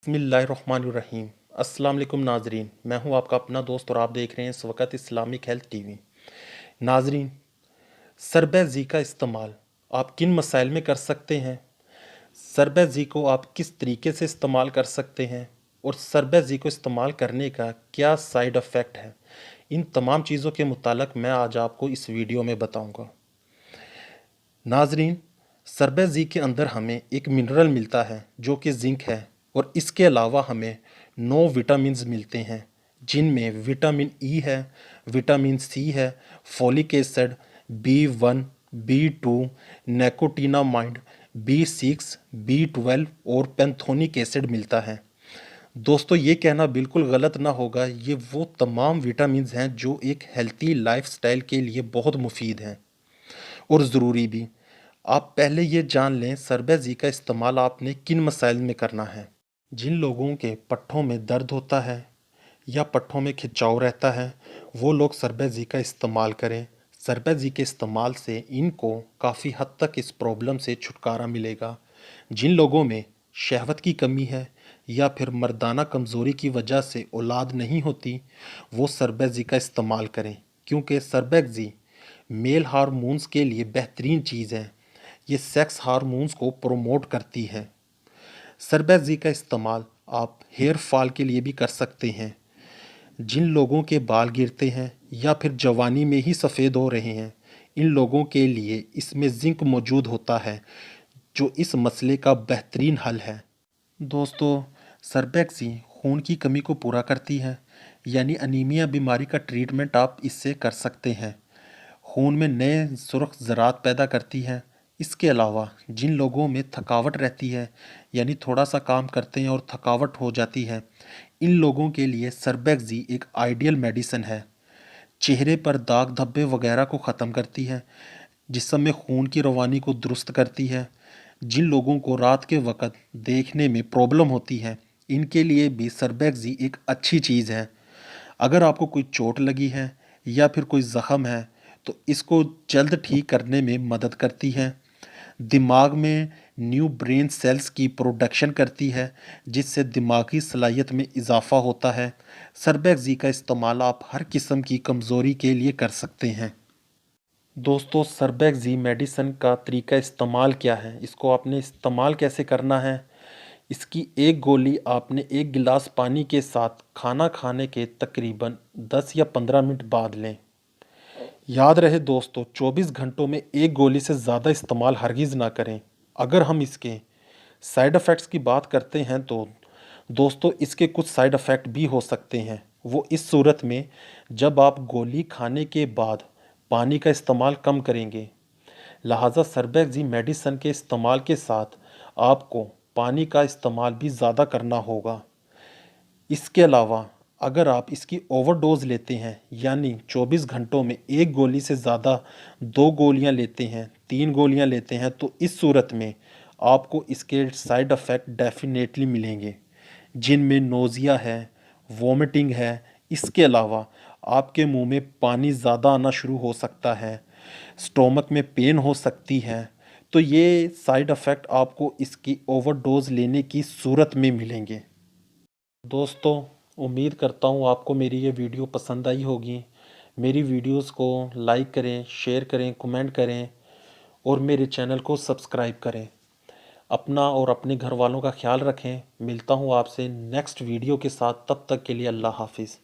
बिस्मिल्लाहिर्रहमानिर्रहीम। अस्सलाम वालेकुम नाजरीन, मैं हूं आपका अपना दोस्त और आप देख रहे हैं इस वक्त इस्लामिक हेल्थ टीवी। नाजरीन, सरबैज़ी का इस्तेमाल आप किन मसाइल में कर सकते हैं, सरबैज़ी को आप किस तरीके से इस्तेमाल कर सकते हैं और सरबैज़ी को इस्तेमाल करने का क्या साइड इफ़ेक्ट है, इन तमाम चीज़ों के मुतालिक मैं आज आपको इस वीडियो में बताऊँगा। नाजरीन, सरबैज़ी के अंदर हमें एक मिनरल मिलता है जो कि जिंक है और इसके अलावा हमें 9 विटामिन्स मिलते हैं जिनमें विटामिन ई है, विटामिन सी है, folic acid, B1, B2, nicotinamide, B6, B12 और पैंथोनिक एसिड मिलता है। दोस्तों, ये कहना बिल्कुल गलत ना होगा, ये वो तमाम विटामिन्स हैं जो एक हेल्थी लाइफस्टाइल के लिए बहुत मुफीद हैं और ज़रूरी भी। आप पहले ये जान लें सरबैज़ी का इस्तेमाल आपने किन मसाइल में करना है। जिन लोगों के पट्ठों में दर्द होता है या पट्ठों में खिंचाव रहता है वो लोग सरबैज़ी का इस्तेमाल करें। सरबैज़ी के इस्तेमाल से इनको काफ़ी हद तक इस प्रॉब्लम से छुटकारा मिलेगा। जिन लोगों में शहवत की कमी है या फिर मर्दाना कमज़ोरी की वजह से औलाद नहीं होती वो सरबैज़ी का इस्तेमाल करें, क्योंकि सरबैज़ी मेल हार्मोन्स के लिए बेहतरीन चीज़ है। ये सेक्स हार्मोन्स को प्रमोट करती है। सरबैज़ी का इस्तेमाल आप हेयर फॉल के लिए भी कर सकते हैं। जिन लोगों के बाल गिरते हैं या फिर जवानी में ही सफ़ेद हो रहे हैं, इन लोगों के लिए इसमें जिंक मौजूद होता है जो इस मसले का बेहतरीन हल है। दोस्तों, सरबैज़ी खून की कमी को पूरा करती है, यानी अनीमिया बीमारी का ट्रीटमेंट आप इससे कर सकते हैं। खून में नए सुर्ख ज़रात पैदा करती है। इसके अलावा जिन लोगों में थकावट रहती है, यानी थोड़ा सा काम करते हैं और थकावट हो जाती है, इन लोगों के लिए सरबैज़ी एक आइडियल मेडिसिन है। चेहरे पर दाग धब्बे वगैरह को ख़त्म करती है, जिस्म में खून की रवानी को दुरुस्त करती है। जिन लोगों को रात के वक़्त देखने में प्रॉब्लम होती है, इनके लिए भी सरबैज़ी एक अच्छी चीज़ है। अगर आपको कोई चोट लगी है या फिर कोई ज़ख़म है तो इसको जल्द ठीक करने में मदद करती है। दिमाग में न्यू ब्रेन सेल्स की प्रोडक्शन करती है, जिससे दिमागी सलाहियत में इजाफ़ा होता है। सरबैज़ी का इस्तेमाल आप हर किस्म की कमज़ोरी के लिए कर सकते हैं। दोस्तों, सरबैज़ी मेडिसिन का तरीका इस्तेमाल क्या है, इसको आपने इस्तेमाल कैसे करना है। इसकी एक गोली आपने एक गिलास पानी के साथ खाना खाने के तकरीबन 10 या 15 मिनट बाद लें। याद रहे दोस्तों, 24 घंटों में एक गोली से ज़्यादा इस्तेमाल हरगिज़ ना करें। अगर हम इसके साइड इफ़ेक्ट्स की बात करते हैं तो दोस्तों इसके कुछ साइड इफ़ेक्ट भी हो सकते हैं। वो इस सूरत में जब आप गोली खाने के बाद पानी का इस्तेमाल कम करेंगे। लिहाजा सरबैज़ी मेडिसिन के इस्तेमाल के साथ आपको पानी का इस्तेमाल भी ज़्यादा करना होगा। इसके अलावा अगर आप इसकी ओवरडोज़ लेते हैं, यानी 24 घंटों में एक गोली से ज़्यादा 2 गोलियां लेते हैं, 3 गोलियां लेते हैं, तो इस सूरत में आपको इसके साइड इफ़ेक्ट डेफिनेटली मिलेंगे, जिनमें नोज़िया है, वॉमिटिंग है। इसके अलावा आपके मुंह में पानी ज़्यादा आना शुरू हो सकता है, स्टोमक में पेन हो सकती है। तो ये साइड इफ़ेक्ट आपको इसकी ओवरडोज़ लेने की सूरत में मिलेंगे। दोस्तों, उम्मीद करता हूँ आपको मेरी ये वीडियो पसंद आई होगी। मेरी वीडियोस को लाइक करें, शेयर करें, कमेंट करें और मेरे चैनल को सब्सक्राइब करें। अपना और अपने घर वालों का ख्याल रखें। मिलता हूँ आपसे नेक्स्ट वीडियो के साथ, तब तक के लिए अल्लाह हाफिज़।